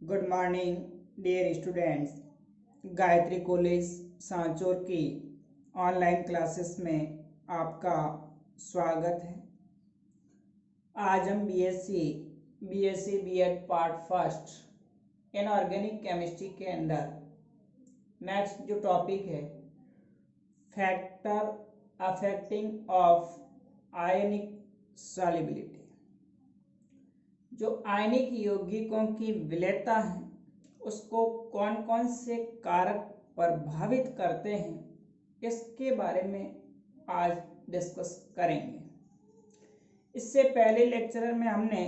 Good morning dear students. Gayatri college Sanchore की online classes में आपका स्वागत है। आज हम BSc BEd part first inorganic chemistry के अंदर नेक्स्ट जो टॉपिक है factor affecting of ionic solubility, जो आयनिक यौगिकों की विलेयता है उसको कौन कौन से कारक प्रभावित करते हैं, इसके बारे में आज डिस्कस करेंगे। इससे पहले लेक्चर में हमने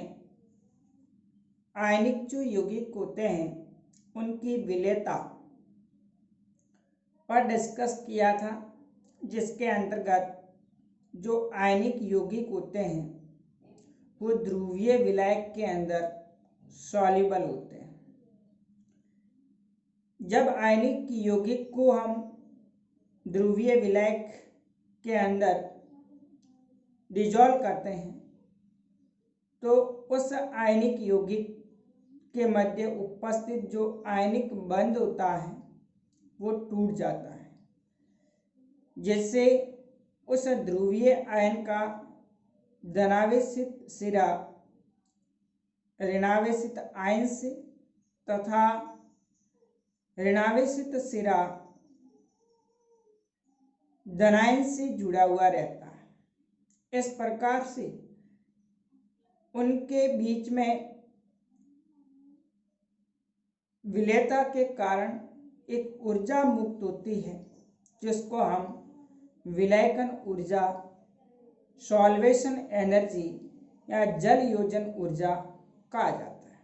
आयनिक जो यौगिक होते हैं उनकी विलेयता पर डिस्कस किया था, जिसके अंतर्गत जो आयनिक यौगिक होते हैं वो ध्रुवीय विलायक के अंदर सॉल्युबल होते हैं। जब आयनिक यौगिक को हम ध्रुवीय विलायक के अंदर डिजॉल्व करते हैं तो उस आयनिक यौगिक के मध्य उपस्थित जो आयनिक बंध होता है वो टूट जाता है, जिससे उस ध्रुवीय आयन का धनावेशित सिरा ऋणावेशित आयन से तथा ऋणावेशित सिरा धनायन से जुड़ा हुआ रहता है। इस प्रकार से उनके बीच में विलेयता के कारण एक ऊर्जा मुक्त होती है, जिसको हम विलयन ऊर्जा, सॉल्वेशन एनर्जी या जल योजन ऊर्जा कहा जाता है।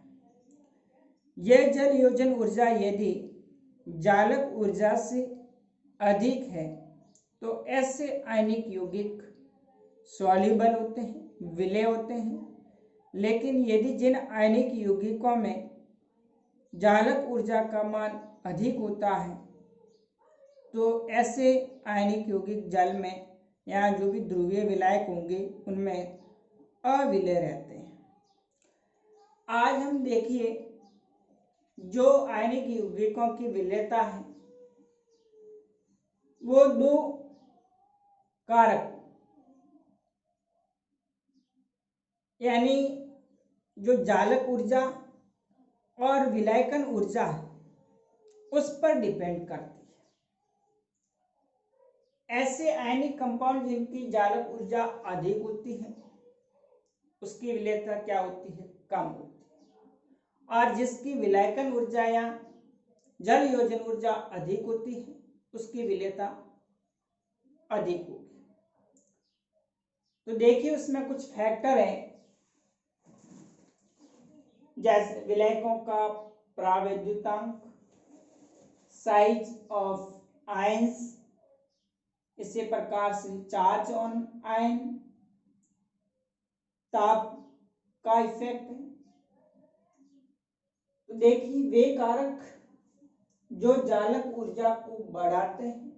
यह जल योजन ऊर्जा यदि जालक ऊर्जा से अधिक है तो ऐसे आयनिक यौगिक सॉल्युबल होते हैं, विलेय होते हैं। लेकिन यदि जिन आयनिक यौगिकों में जालक ऊर्जा का मान अधिक होता है तो ऐसे आयनिक यौगिक जल में या जो भी ध्रुवीय विलायक होंगे उनमें अविलेय रहते हैं। आज हम देखिए जो आयनिक यौगिकों की विलेयता है वो दो कारक यानी जो जालक ऊर्जा और विलायकन ऊर्जा है उस पर डिपेंड करती है। ऐसे आयनिक कंपाउंड जिनकी जालक ऊर्जा अधिक होती है उसकी विलेयता क्या होती है, कम होती है, और जिसकी विलायकन ऊर्जा या जल योजन ऊर्जा अधिक होती है उसकी विलेयता अधिक होगी। तो देखिए उसमें कुछ फैक्टर हैं, जैसे विलायकों का प्रावैद्युतांक, साइज ऑफ आयंस, इसी प्रकार से चार्ज ऑन आयन, ताप का इफेक्ट है। तो देखिए वे कारक जो जालक ऊर्जा को बढ़ाते हैं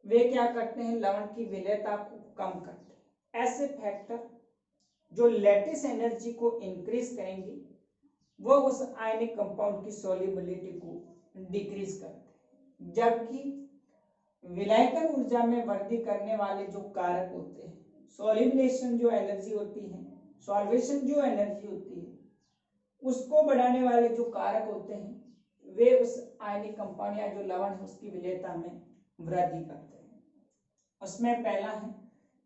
वे क्या करते हैं, लवण की विलेयता को कम करते हैं। ऐसे फैक्टर जो लैटिस एनर्जी को इंक्रीज करेंगे वो उस आयनिक कंपाउंड की सॉल्युबिलिटी को डिक्रीज करते हैं, जबकि विलायकन ऊर्जा में वृद्धि करने वाले जो कारक होते हैं, सॉल्युबलेशन जो एनर्जी होती है, सॉल्वेशन जो एनर्जी होती है, उसको बढ़ाने वाले जो कारक होते हैं वे उस आयनिक कंपाउंड या जो लवण है उसकी विलेयता में वृद्धि करते हैं। उसमें पहला है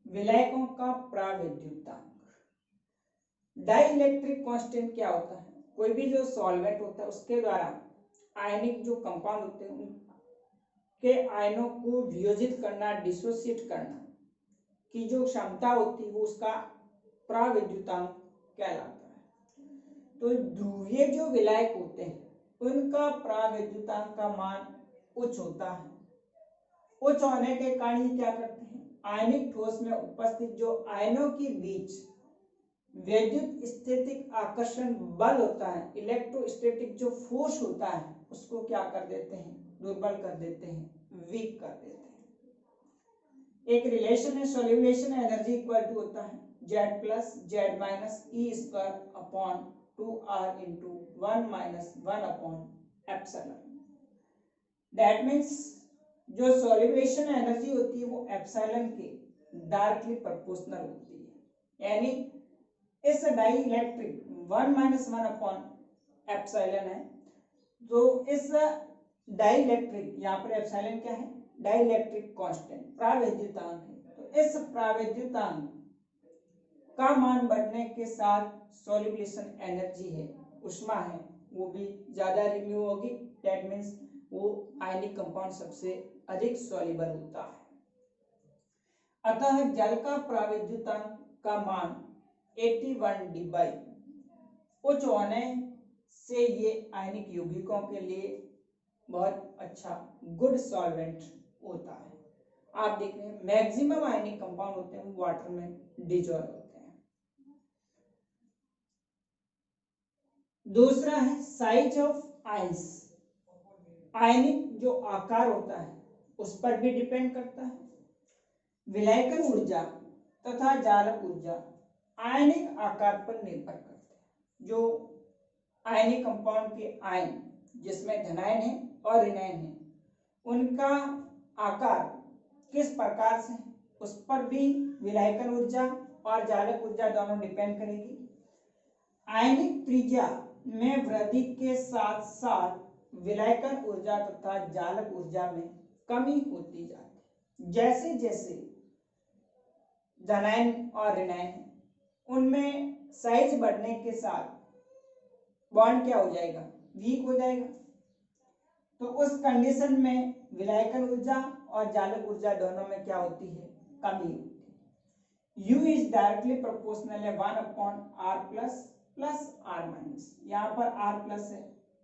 विलायकों का प्रावैद्युतांक। डाइइलेक्ट्रिक कांस्टेंट क्या होता है, कोई भी जो सॉल्वेंट होता है उसके द्वारा आयनिक जो कंपाउंड होते हैं उनके आयनों को वियोजित करना, डिसोसिएट करना की जो क्षमता होती है वो उसका प्रावैद्युतांक कहलाता है। तो ध्रुवीय जो विलायक होते हैं उनका प्रावैद्युतांक का मान उच्च होता है। उच्च होने के कारण क्या करते हैं, आयनिक ठोस में उपस्थित जो आयनों के बीच वैद्युत स्थितिक आकर्षण बल होता है, इलेक्ट्रोस्टैटिक जो फोर्स होता है उसको क्या कर देते हैं, दुर्बल कर देते हैं, वीक कर देते हैं। एक रिलेशन है, सॉल्यूलेशन एनर्जी इक्वल टू होता है Z plus Z minus E square upon 2r into 1 minus 1 upon epsilon. That means जो सॉल्यूशन एनर्जी होती है वो एप्सिलॉन के डायरेक्टली प्रोपोर्शनल होती है। यानी इस dielectric 1 minus 1 upon epsilon है, तो इस डाई इलेक्ट्रिक, यहाँ पर एप्सिलॉन क्या है, डाई इलेक्ट्रिक कांस्टेंट प्रावैद्युतांक है। तो इस प्रावैद्युतांक का मान बढ़ने के साथ सॉल्यूशन एनर्जी है, उष्मा है, वो भी ज्यादा रिन्यू होगी। दैट मीन्स वो आयनिक कंपाउंड सबसे अधिक सॉल्युबल होता है। अतः जल का प्रावैद्युतांक का मान 81 dBi उच्च होने से ये आयनिक यौगिकों के लिए बहुत अच्छा गुड सॉल्वेंट होता है। आप देख रहे हैं मैक्सिमम आयनिक कंपाउंड होते हैं वो वाटर में डिजॉल्व होते हैं। दूसरा है साइज ऑफ आयंस। आयनिक जो आकार होता है उस पर भी डिपेंड करता है। विलायकन ऊर्जा तथा जालक ऊर्जा आयनिक आकार पर निर्भर करते हैं। जो आयनिक कंपाउंड के आयन जिसमें धनायन है और ऋणायन है, उनका आकार किस प्रकार से है उस पर भी विलायकन ऊर्जा और जालक ऊर्जा दोनों डिपेंड करेगी। आयनिक त्रिज्या में वृद्धि के साथ साथ विलायकन ऊर्जा तथा जालक ऊर्जा में कमी होती जाती है। जैसे जैसे धनायन और ऋणायन उनमें साइज बढ़ने के साथ बॉन्ड क्या हो जाएगा, वीक हो जाएगा। तो उस कंडीशन में विलायकन ऊर्जा और जालक ऊर्जा दोनों में क्या होती है, कमी होती है। U इज डायरेक्टली प्रोपोर्शनल है 1 upon R plus plus R minus. यहाँ पर R प्लस है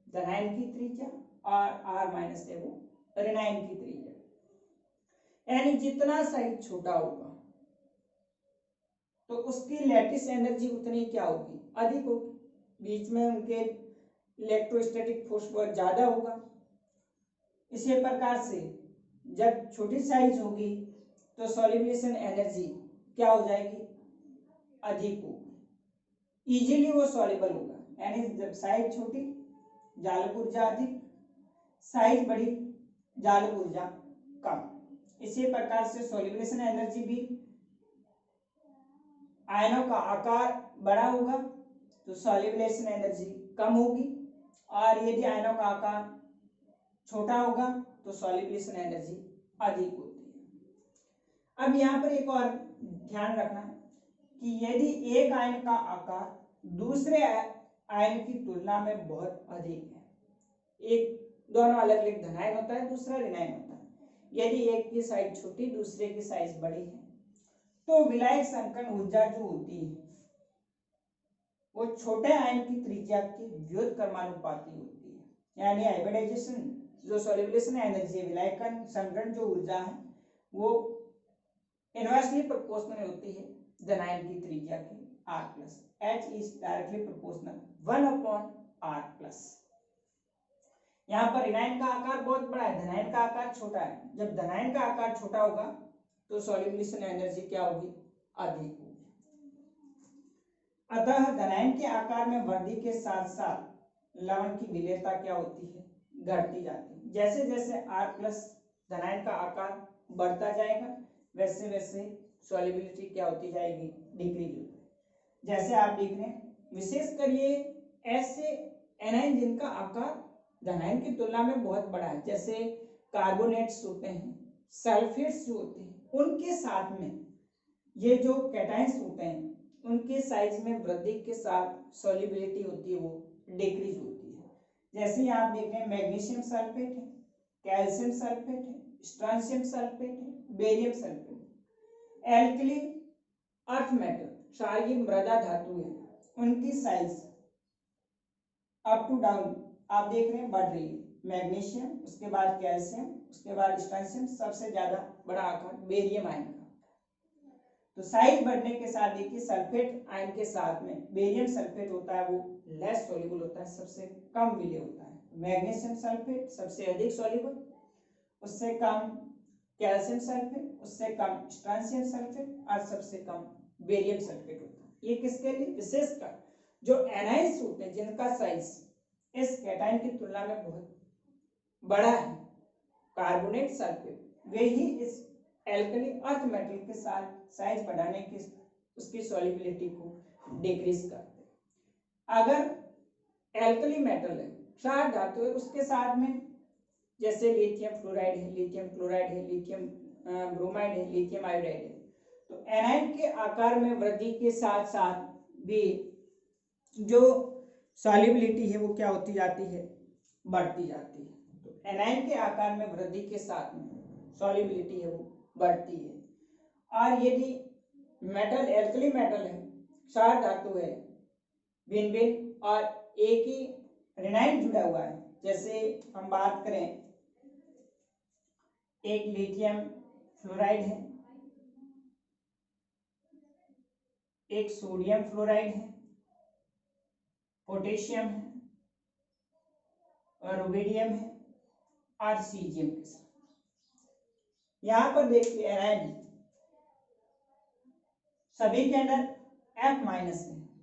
धनायन की त्रिज्या और R माइनस है वो ऋणायन की त्रिज्या। यानी जितना साइज छोटा होगा तो उसकी लैटिस एनर्जी उतनी क्या होगी, अधिक होगी। बीच में उनके इलेक्ट्रोस्टैटिक फोर्स बहुत ज्यादा होगा। इसी प्रकार से जब छोटी साइज होगी तो सॉल्यूशन एनर्जी क्या हो जाएगी, अधिक होगी, इजीली वो सॉल्युबल होगा। यानी जब साइज छोटी जालक ऊर्जा अधिक, साइज बड़ी जालक ऊर्जा कम। इसी प्रकार से सॉल्यूशन एनर्जी भी, आयनों का आकार बड़ा होगा तो सॉल्यूशन एनर्जी कम होगी, और यदि आयनों का आकार छोटा होगा तो सॉल्यूशन एनर्जी अधिक होती है। अब यहाँ पर एक और ध्यान रखना कि यदि एक आयन का आकार दूसरे आयन की तुलना में बहुत अधिक है, एक दोनों अलग अलग धनायन होता है, दूसरा ऋणायन होता है, यदि एक की साइज छोटी दूसरे की साइज बड़ी है तो विलायक संकरण ऊर्जा जो होती है वो छोटे आयन की त्रिज्या के व्युत्क्रमानुपाती होती है। यानी हाइब्रिडाइजेशन जो सॉल्यूशन एनर्जी है, विलायकन संकरण जो ऊर्जा है वो इनवर्सली प्रोपोर्शनल होती है धनायन की त्रिज्या के R plus. H is directly proportional 1 upon R plus. यहाँ पर ऋणायन का आकार बहुत बड़ा है, धनायन का आकार छोटा है। जब धनायन का आकार छोटा होगा तो सॉल्यूशन एनर्जी क्या होगी, अधिक होगी। अतः धनायन के आकार में वृद्धि के साथ साथ लवण की विलेयता क्या होती है, घटती जाती है। जैसे जैसे R प्लस धनायन का आकार बढ़ता जाएगा वैसे वैसे सॉल्युबिलिटी क्या होती जाएगी, डिक्रीज होती है। जैसे आप देख रहे हैं विशेषकर ये ऐसे एनायन जिनका आकार धनायन की तुलना में बहुत बड़ा है, जैसे कार्बोनेट्स होते हैं, सल्फेट्स जो होते हैं, उनके साथ में ये जो कैटायंस होते हैं उनके साइज में वृद्धि के साथ सॉल्युबिलिटी होती है वो डिक्रीज होती है। जैसे आप देख रहे हैं मैग्नीशियम सल्फेट है, कैल्शियम सल्फेट है, स्ट्रांशियम सल्फेट है, barium sulphate, alkali earth metal, क्षारीय मृदा धातु है, उनकी साइज अप टू डाउन आप देख रहे हैं बढ़ रही है। मैग्नीशियम, उसके बाद कैल्शियम, उसके बाद स्ट्रांशियम, सबसे ज्यादा बड़ा आकार बेरियम आयन का। तो साइज बढ़ने के साथ देखिए सल्फेट आयन के साथ में बेरियम सल्फेट होता है वो लेस सॉल्युबल होता है, सबसे कम विलेय होता है। मैग्नीशियम सल्फेट सबसे अधिक सॉल्युबल, उससे कम कैल्शियम सल्फेट, उससे कम स्ट्रांशियम सल्फेट और सबसे कम बेरियम सल्फेट होता है। ये किसके लिए, विशेषकर जो एनाइंस होते हैं जिनका साइज इस कैटायन की तुलना में बहुत बड़ा है, कार्बोनेट सल्फेट, वे ही इस एल्कली अर्थ मेटल के साथ साइज बढ़ाने की उसकी सॉल्युबिलिटी को डिक्रीज करते हैं। अगर एल्कली मेटल है, क्षार धातु है, उसके साथ में जैसे लिथियम फ्लोराइड है, लिथियम क्लोराइड है, लिथियम ब्रोमाइड है, लिथियम आयोडाइड है, तो एनायन के आकार में वृद्धि के साथ साथ भी जो सॉल्युबिलिटी है वो क्या होती जाती है, बढ़ती जाती है। तो एनायन के आकार में वृद्धि के साथ में सॉल्युबिलिटी है वो बढ़ती है। और यदि मेटल एल्कली मेटल है, क्षार धातु है, भिन्न भिन्न और एक ही रेनाइन जुड़ा हुआ है, जैसे हम बात करें एक लिथियम फ्लोराइड है, एक सोडियम फ्लोराइड है, पोटेशियम है और रुबिडियम है और सीजियम के साथ। यहां पर देखिए एनायन सभी के अंदर F- है,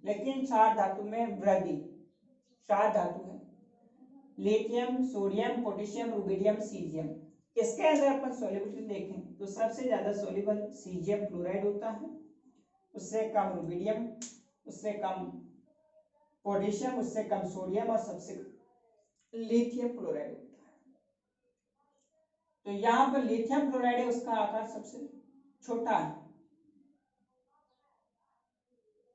लेकिन क्षार धातु में वृद्धि, क्षार धातु है lithium, sodium, potassium, rubidium, caesium, इसके अंदर अपन सॉल्युबिलिटी देखें तो सबसे ज्यादा सॉल्युबल सीजियम फ्लोराइड होता है, उससे कम रुबिडियम, उससे कम पोटेशियम, उससे कम सोडियम और सबसे लिथियम फ्लोराइड होता है। तो यहाँ पर लिथियम फ्लोराइड है, उसका आकार सबसे छोटा है।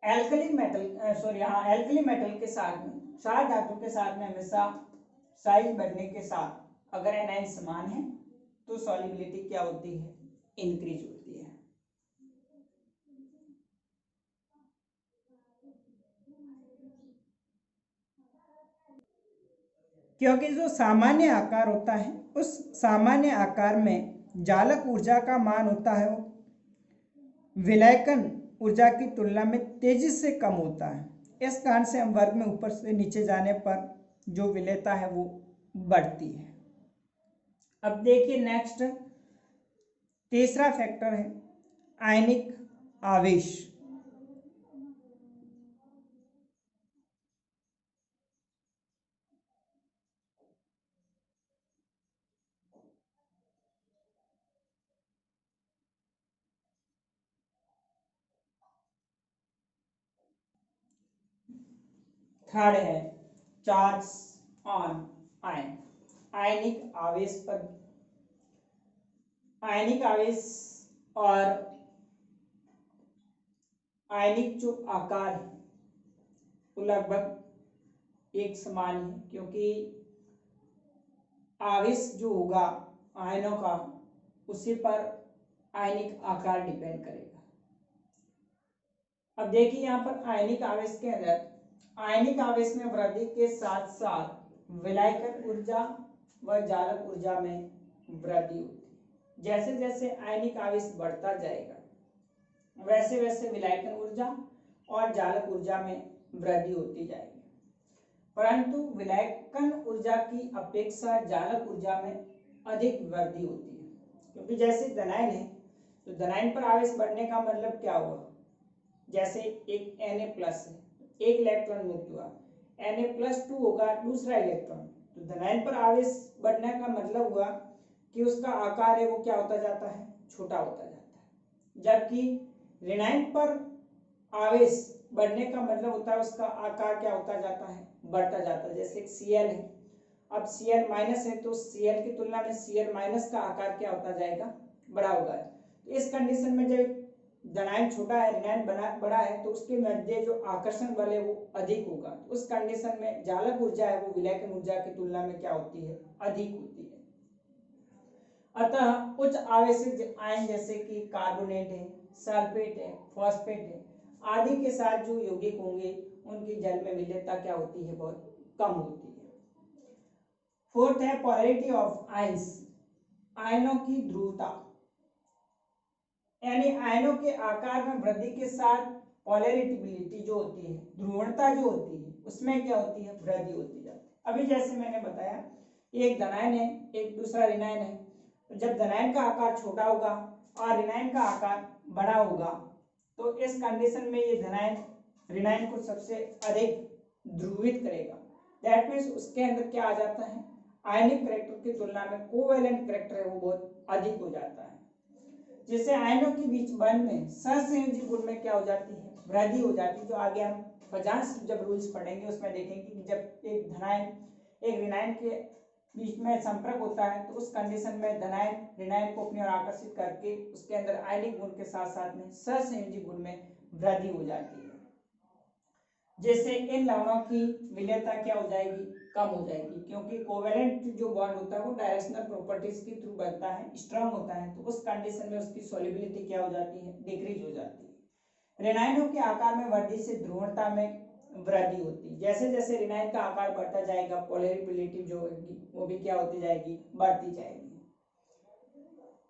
एल्कली मेटल एल्कली मेटल के साथ में, क्षार धातु के साथ में हमेशा साइज बढ़ने के साथ अगर एनायन समान है तो सॉल्युबिलिटी क्या होती है, इंक्रीज होती है। क्योंकि जो सामान्य आकार होता है उस सामान्य आकार में जालक ऊर्जा का मान होता है वो विलयन ऊर्जा की तुलना में तेजी से कम होता है। इस कारण से हम वर्ग में ऊपर से नीचे जाने पर जो विलेयता है वो बढ़ती है। अब देखिए नेक्स्ट तीसरा फैक्टर है आयनिक आवेश। थर्ड है चार्ज ऑन आयन, आयनिक आवेश पर, आयनिक आवेश और आयनिक जो आकार है वो लगभग एक समान है, क्योंकि आवेश जो होगा आयनों का उसी पर आयनिक आकार डिपेंड करेगा। अब देखिए यहाँ पर आयनिक आवेश के अंदर आयनिक आवेश में वृद्धि के साथ साथ विलायकन ऊर्जा व जालक ऊर्जा में वृद्धि होती है। जैसे जैसे आयनिक आवेश बढ़ता जाएगा वैसे वैसे विलायकन ऊर्जा और जालक ऊर्जा में वृद्धि होती जाएगी, परंतु विलायकन ऊर्जा की अपेक्षा जालक ऊर्जा में अधिक वृद्धि होती है। क्योंकि जैसे धनायन है तो धनायन पर आवेश बढ़ने का मतलब क्या हुआ, जैसे एक Na+ है, एक इलेक्ट्रॉन मुक्त हुआ, Na+2 होगा दूसरा इलेक्ट्रॉन, तो धनायन पर आवेश बढ़ने का मतलब हुआ कि उसका आकार है वो क्या होता जाता है, छोटा होता जाता है। जबकि ऋणायन पर आवेश बढ़ने का मतलब होता है उसका आकार क्या होता जाता है, बढ़ता जाता है। जैसे Cl है, अब Cl- है तो Cl की तुलना में Cl- का आकार क्या होता जाएगा, बड़ा होगा। तो इस कंडीशन में जब धनायन छोटा है ऋणायन बड़ा है तो उसके मध्य जो आकर्षण बल है वो अधिक होगा। तो उस कंडीशन में जालक ऊर्जा है वो विलायकन ऊर्जा की तुलना में क्या होती है, अधिक होती है। अतः उच्च आवेशित आयन जैसे कि कार्बोनेट है, सल्फेट है, फॉस्फेट है आदि के साथ जो यौगिक होंगे उनकी जल में विलेयता क्या होती है, बहुत कम होती है। फोर्थ है पोलैरिटी ऑफ आयंस, आयनों की ध्रुवता, यानी आयनों के आकार में वृद्धि के साथ पोलैरिटी जो होती है, ध्रुवणता जो होती है उसमें क्या होती है, वृद्धि होती जाती है। अभी जैसे मैंने बताया एक धनायन है एक दूसरा ऋणायन है, तो जब धनायन का आकार छोटा होगा और ऋणायन का आकार बड़ा होगा तो इस कंडीशन में ये धनायन रिनाइन को सबसे अधिक ध्रुवित करेगा। दैट मीन्स उसके अंदर क्या आ जाता है, आयनिक करेक्टर की तुलना में कोवेलेंट करेक्टर है वो बहुत अधिक हो जाता है, जिससे आयनों के बीच बंध में सहसंयोजी गुण में क्या हो जाती है, वृद्धि हो जाती है। जो आगे हम पचास जब रूल्स पढ़ेंगे उसमें देखेंगे कि जब एक धनायन एक ऋणायन के बीच में संपर्क होता है तो उस कंडीशन में धनायन ऋणायन को अपनी ओर आकर्षित करके उसके अंदर आयनिक गुण के साथ साथ में सहसंयोजी गुण में वृद्धि हो जाती है, जैसे इन लवणों की विलेयता क्या हो जाएगी, कम हो जाएगी, क्योंकि कोवेलेंट जो बॉन्ड होता है वो डायरेक्शनल प्रॉपर्टीज के थ्रू बनता है, स्ट्रांग होता है, तो उस कंडीशन में उसकी सॉल्युबिलिटी क्या हो जाती है, डिक्रीज हो जाती है। ऋणायनों के आकार में वृद्धि से ध्रुवणता में वृद्धि होती है। जैसे जैसे ऋणायन का आकार बढ़ता जाएगा पोलरिबिलिटी जो होगी वो भी क्या होती जाएगी, बढ़ती जाएगी।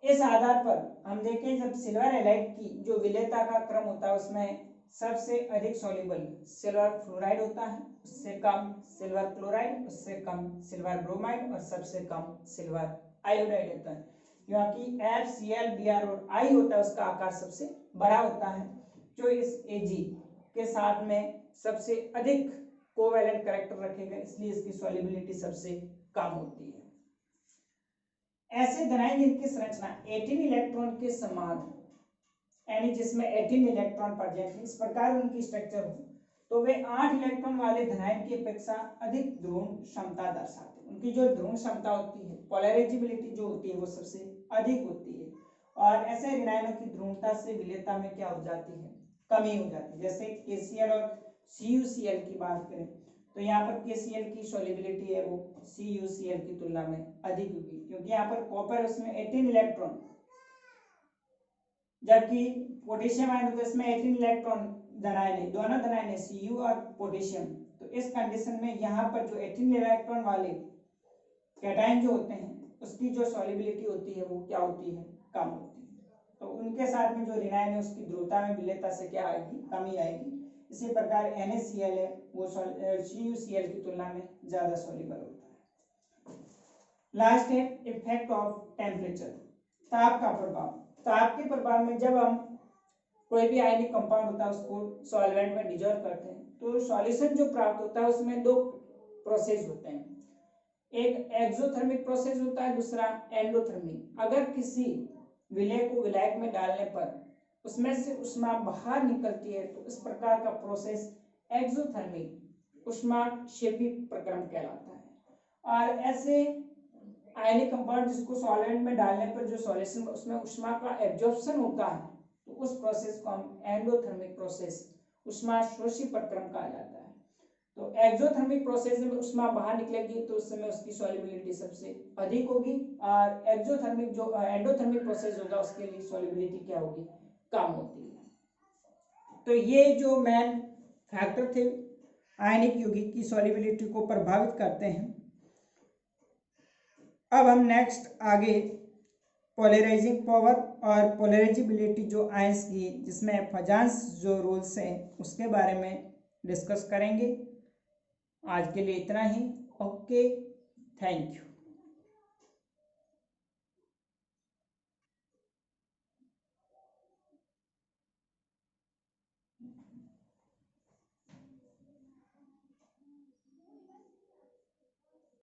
इस आधार पर हम देखें जब सिल्वर हैलाइड की जो विलेयता का क्रम होता है उसमें सबसे अधिक सॉल्युबल सिल्वर फ्लोराइड होता है, उससे कम सिल्वर क्लोराइड, उससे कम सिल्वर ब्रोमाइड और सबसे कम सिल्वर आयोडाइड होता है, क्योंकि FCl Br और I होता है उसका आकार सबसे बड़ा होता है, जो इस Ag के साथ में सबसे अधिक कोवेलेंट कैरेक्टर रखेगा, इसलिए इसकी सॉल्युबिलिटी सबसे कम होती है। ऐसे धनायन जिनकी संरचना 18 इलेक्ट्रॉन के समान यानी जिसमें 18 इलेक्ट्रॉन प्रेजेंट है, इस प्रकार उनकी स्ट्रक्चर हो तो वे 8 इलेक्ट्रॉन वाले धनायन की अपेक्षा अधिक ध्रुवण क्षमता दर्शाते हैं। उनकी जो ध्रुवण क्षमता होती है, पोलराइजेबिलिटी जो होती है वो सबसे अधिक होती है, और ऐसे ऋणायनों की ध्रुवणता से विलेयता में क्या हो जाती है, कमी हो जाती है। जैसे KCl और CuCl की बात करें तो यहाँ पर KCl की सॉल्युबिलिटी है वो CuCl की तुलना में अधिक होगी, क्योंकि यहाँ पर कॉपर उसमें 18 इलेक्ट्रॉन, जबकि पोटेशियम आयन तो इसमें 18 इलेक्ट्रॉन धनायन है, दोनों धनायन है Cu और पोटेशियम, तो इस कंडीशन में यहाँ पर जो 18 इलेक्ट्रॉन वाले कैटायन जो होते हैं उसकी जो सॉल्युबिलिटी होती है वो क्या होती है, कम होती है, तो उनके साथ में जो ऋणायन है उसकी ध्रुवता में विलेयता से क्या आएगी, कमी आएगी। इसी प्रकार NaCl है वो CuCl की तुलना में ज्यादा सॉल्युबल होता है। लास्ट है इफेक्ट ऑफ टेम्परेचर, ताप का प्रभाव। ताप के प्रभाव में जब हम कोई भी आयनिक कंपाउंड होता है उसको सॉल्वेंट में डिजॉल्व करते हैं तो सॉल्यूशन जो प्राप्त होता है उसमें दो प्रोसेस होते हैं, एक एक्सोथर्मिक प्रोसेस होता है, दूसरा एंडोथर्मिक। अगर किसी विलेय को विलायक में डालने पर उसमें से ऊष्मा बाहर निकलती है तो इस प्रकार का प्रोसेस एक्सोथर्मिक ऊष्माक्षेपी प्रक्रम कहलाता है। और ऐसे आयनिक कंपाउंड जिसको सॉल्वेंट में डालने पर जो सॉल्यूशन उसमें ऊष्मा का एब्जॉर्प्शन होता है तो उस प्रोसेस को हम एंडोथर्मिक प्रोसेस ऊष्माशोषी प्रक्रम कहा जाता है। तो एक्सोथर्मिक प्रोसेस में ऊष्मा बाहर निकलेगी तो उस समय उसकी सॉल्युबिलिटी सबसे अधिक होगी, और एक्सोथर्मिक जो एंडोथर्मिक प्रोसेस होगा उसके लिए सॉल्युबिलिटी क्या होगी, कम होती है। तो ये जो मेन फैक्टर थे आयनिक यौगिक की सॉल्युबिलिटी को प्रभावित करते हैं। अब हम नेक्स्ट आगे पोलराइजिंग पावर और पोलराइजेबिलिटी जो आयंस की जिसमें फजांस जो रूल्स हैं उसके बारे में डिस्कस करेंगे। आज के लिए इतना ही। Okay, thank you.